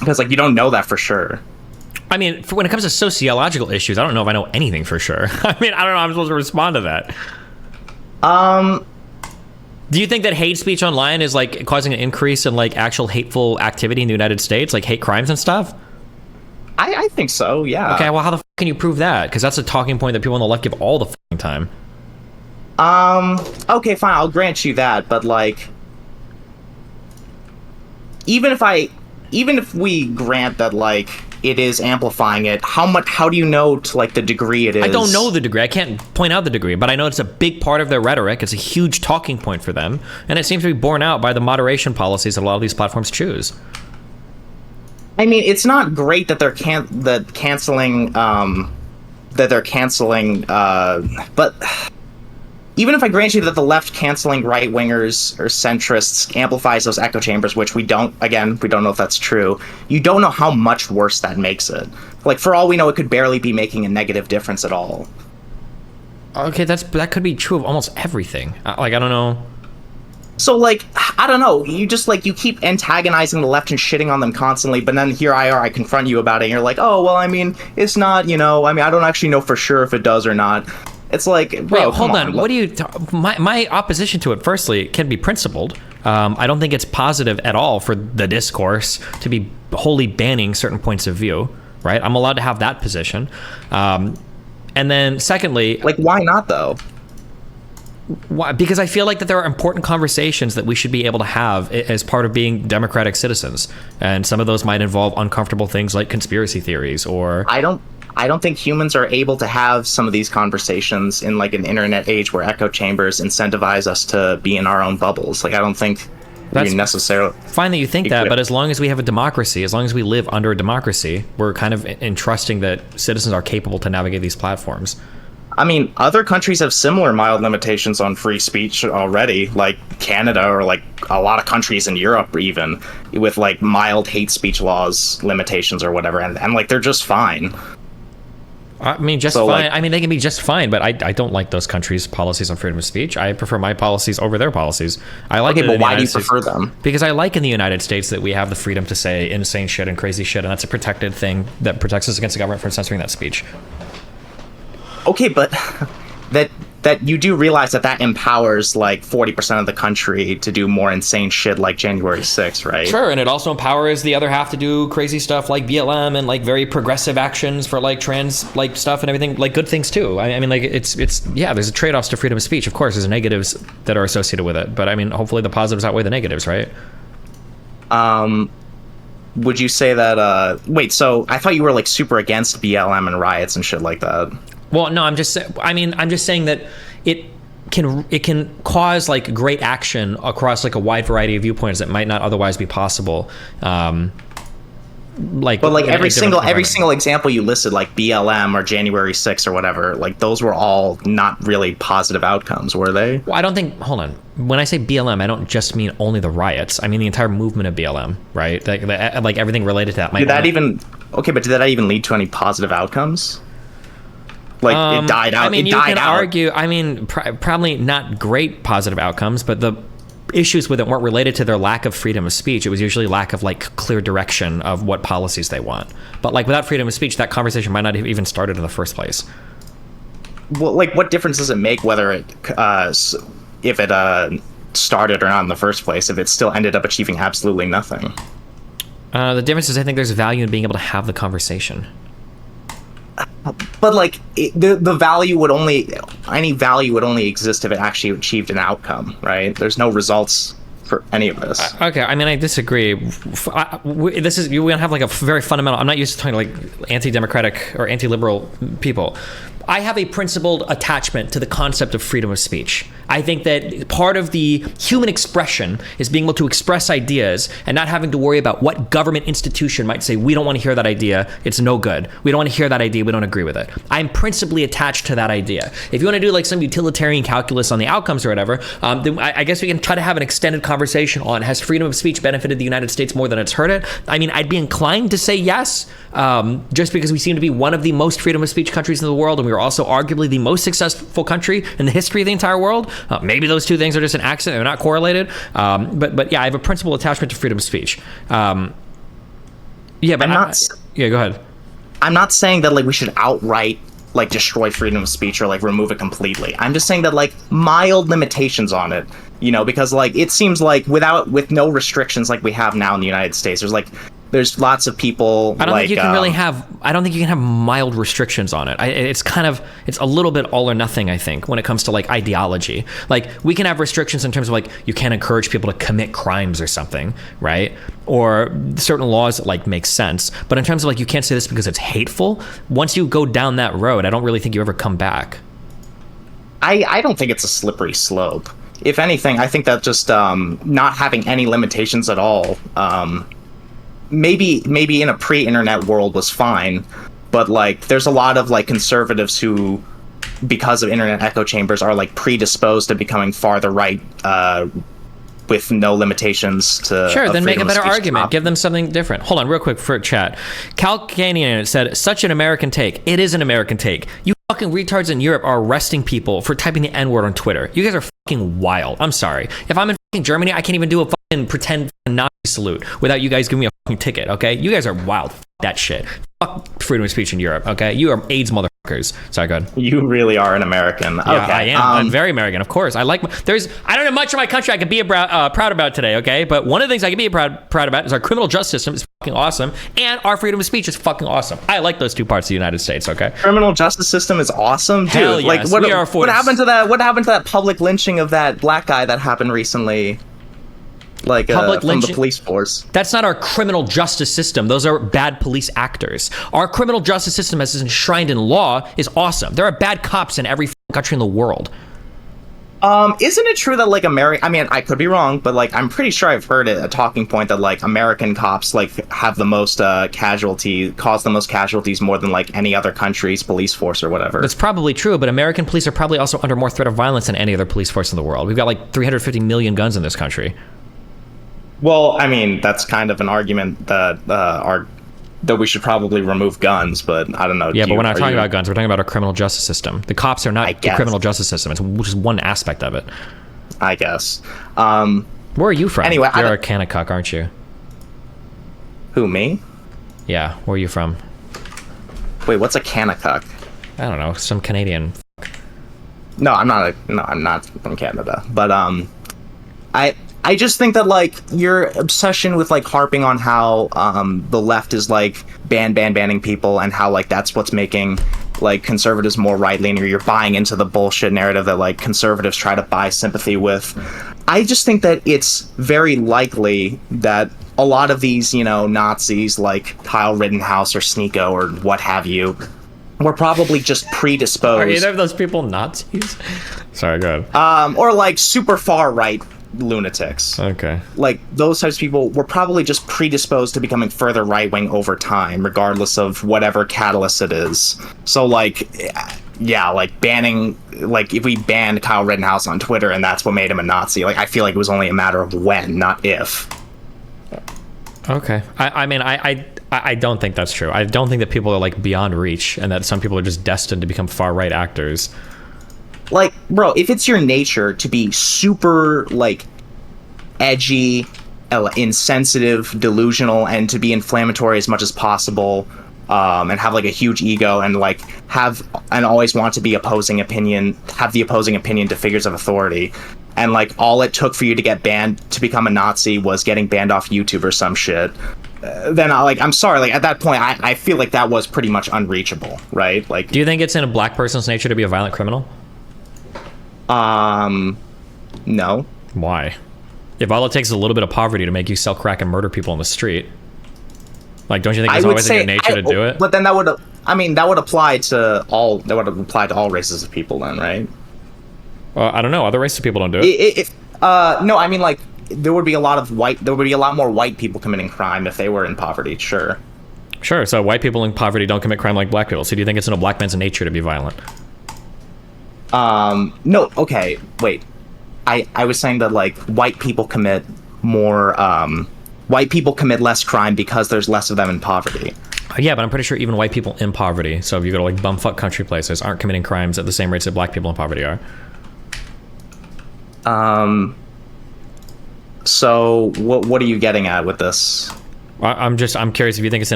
because like you don't know that for sure. I mean, when it comes to sociological issues, I don't know if I know anything for sure. I mean, I don't know how I'm supposed to respond to that. Do you think that hate speech online is like causing an increase in like actual hateful activity in the United States, like hate crimes and stuff? I think so, yeah. Okay, well, how the can you prove that? Because that's a talking point that people on the left give all the time. Okay, fine, I'll grant you that, but like, even if we grant that like it is amplifying it, how do you know to like the degree it is? I don't know the degree. I can't point out the degree, but I know it's a big part of their rhetoric. It's a huge talking point for them, and it seems to be borne out by the moderation policies that a lot of these platforms choose. I mean, it's not great that they're canceling, but even if I grant you that the left canceling right-wingers or centrists amplifies those echo chambers, which we don't know if that's true, you don't know how much worse that makes it. Like, for all we know, it could barely be making a negative difference at all. Okay, that could be true of almost everything. Like, I don't know. So, like, I don't know, you just, like, you keep antagonizing the left and shitting on them constantly, but then here I confront you about it, and you're like, oh, well, I mean, it's not, I don't actually know for sure if it does or not. It's like, bro, wait, hold on. What do you? My opposition to it, firstly, can be principled. I don't think it's positive at all for the discourse to be wholly banning certain points of view. Right? I'm allowed to have that position. And then, secondly, like, why not though? Why? Because I feel like that there are important conversations that we should be able to have as part of being democratic citizens, and some of those might involve uncomfortable things like conspiracy theories or. I don't think humans are able to have some of these conversations in like an internet age where echo chambers incentivize us to be in our own bubbles. Like, I don't think that's necessarily fine that you think that, but as long as we have a democracy, as long as we live under a democracy, we're kind of entrusting that citizens are capable to navigate these platforms. I mean, other countries have similar mild limitations on free speech already, like Canada or like a lot of countries in Europe even, with like mild hate speech laws limitations or whatever, and like they're just fine. I mean, just fine. Like, I mean, they can be just fine, but I don't like those countries' policies on freedom of speech. I prefer my policies over their policies. I like. Okay, but why do you prefer them? Because I like in the United States that we have the freedom to say insane shit and crazy shit, and that's a protected thing that protects us against the government from censoring that speech. Okay, but that you do realize that empowers like 40% of the country to do more insane shit like January 6th, right? Sure, and it also empowers the other half to do crazy stuff like BLM and like very progressive actions for like trans like stuff and everything, like good things too. I mean, like it's yeah, there's a trade-offs to freedom of speech. Of course, there's negatives that are associated with it, but I mean, hopefully the positives outweigh the negatives, right? Would you say that wait, so I thought you were like super against BLM and riots and shit like that. Well, no, I'm just saying that it can cause like great action across like a wide variety of viewpoints that might not otherwise be possible. But like every single example you listed, like BLM or January 6th or whatever, like those were all not really positive outcomes, were they? Well, I don't think. Hold on. When I say BLM, I don't just mean only the riots. I mean the entire movement of BLM, right? Like everything related to that. But did that even lead to any positive outcomes? Like, it died out. I mean, you can argue. I mean, probably not great positive outcomes, but the issues with it weren't related to their lack of freedom of speech. It was usually lack of like clear direction of what policies they want. But like without freedom of speech, that conversation might not have even started in the first place. Well, like, what difference does it make whether it, if it started or not in the first place, if it still ended up achieving absolutely nothing? The difference is I think there's value in being able to have the conversation. But like the value would only exist if it actually achieved an outcome, right? There's no results for any of this. Okay, I mean, I disagree. This is we have like a very fundamental. I'm not used to talking to like anti-democratic or anti-liberal people. I have a principled attachment to the concept of freedom of speech. I think that part of the human expression is being able to express ideas and not having to worry about what government institution might say, we don't want to hear that idea, it's no good. We don't want to hear that idea, we don't agree with it. I'm principally attached to that idea. If you want to do like some utilitarian calculus on the outcomes or whatever, then I guess we can try to have an extended conversation on, has freedom of speech benefited the United States more than it's hurt it? I mean, I'd be inclined to say yes, just because we seem to be one of the most freedom of speech countries in the world, and we are also arguably the most successful country in the history of the entire world. Maybe those two things are just an accident, they're not correlated. But yeah, I have a principal attachment to freedom of speech. Yeah, but yeah, go ahead. I'm not saying that like we should outright like destroy freedom of speech or like remove it completely. I'm just saying that like mild limitations on it, you know, because like it seems like with no restrictions like we have now in the United States, there's lots of people. I don't think you can really have. I don't think you can have mild restrictions on it. It's a little bit all or nothing. I think when it comes to like ideology, like we can have restrictions in terms of like you can't encourage people to commit crimes or something, right? Or certain laws that like make sense. But in terms of like you can't say this because it's hateful. Once you go down that road, I don't really think you ever come back. I don't think it's a slippery slope. If anything, I think that just not having any limitations at all. Maybe in a pre-internet world was fine, but like there's a lot of like conservatives who, because of internet echo chambers, are like predisposed to becoming farther right with no limitations to. Sure, then make a better argument. Give them something different. Hold on, real quick for chat. Cal Canyon said, "Such an American take." It is an American take. You fucking retards in Europe are arresting people for typing the N-word on Twitter. You guys are fucking wild. I'm sorry. If I'm in fucking Germany, I can't even do a fucking pretend Nazi salute without you guys giving me a fucking ticket, okay? You guys are wild. Fuck that shit. Fuck freedom of speech in Europe, okay? You are AIDS motherfuckers. Sorry, go ahead. You really are an American. Yeah, okay. I am. I'm very American, of course. I don't have much of my country I can be proud about today, okay? But one of the things I can be proud about is our criminal justice system is fucking awesome, and our freedom of speech is fucking awesome. I like those two parts of the United States, okay? Criminal justice system is awesome, dude. Hell yes. Like, what happened to that? What happened to that public lynching of that black guy that happened recently? Like from the police force. That's not our criminal justice system. Those are bad police actors. Our criminal justice system, as is enshrined in law, is awesome. There are bad cops in every country in the world. Isn't it true that like I mean, I could be wrong, but like I'm pretty sure I've heard a talking point that like American cops like have the most cause the most casualties more than like any other country's police force or whatever. That's probably true, but American police are probably also under more threat of violence than any other police force in the world. We've got like 350 million guns in this country. Well, I mean, that's kind of an argument that we should probably remove guns, but I don't know. Yeah, but we're not talking about guns. We're talking about our criminal justice system. The cops are not the criminal justice system. It's just one aspect of it. I guess. Where are you from? Anyway, you're a Kanakuk, aren't you? Who, me? Yeah, where are you from? Wait, what's a Kanakuk? I don't know, some Canadian. No, I'm not from Canada. But I just think that like your obsession with like harping on how the left is like banning people and how like that's what's making like conservatives more right-leaning, or you're buying into the bullshit narrative that like conservatives try to buy sympathy with. I just think that it's very likely that a lot of these, you know, Nazis like Kyle Rittenhouse or Sneeko or what have you were probably just predisposed. Are either of those people Nazis? Sorry, go ahead. Or like super far right lunatics. Okay. Like those types of people were probably just predisposed to becoming further right-wing over time, regardless of whatever catalyst it is. So like, yeah, like banning, like if we banned Kyle Rittenhouse on Twitter and that's what made him a Nazi, like I feel like it was only a matter of when, not if. Okay. I mean, I don't think that's true. I don't think that people are like beyond reach and that some people are just destined to become far-right actors. Like, bro, if it's your nature to be super, like, edgy, insensitive, delusional, and to be inflammatory as much as possible, and have, like, a huge ego, and, like, always want to be have the opposing opinion to figures of authority, and, like, all it took for you to get banned to become a Nazi was getting banned off YouTube or some shit, then, I'm sorry, like, at that point, I feel like that was pretty much unreachable, right? Like, do you think it's in a black person's nature to be a violent criminal? No. Why? If all it takes is a little bit of poverty to make you sell crack and murder people on the street, like, don't you think it's always in your nature to do it? But then that would apply to all races of people, then, right? I don't know. Other races of people don't do it. No, I mean, like, there would be a lot more white people committing crime if they were in poverty. Sure. So white people in poverty don't commit crime like black people. So do you think it's in a black man's nature to be violent? No, okay, wait. I was saying that, like, white people commit less crime because there's less of them in poverty. Yeah, but I'm pretty sure even white people in poverty, so if you go to, like, bumfuck country places, aren't committing crimes at the same rates that black people in poverty are. So, what are you getting at with this? I'm curious if you think it's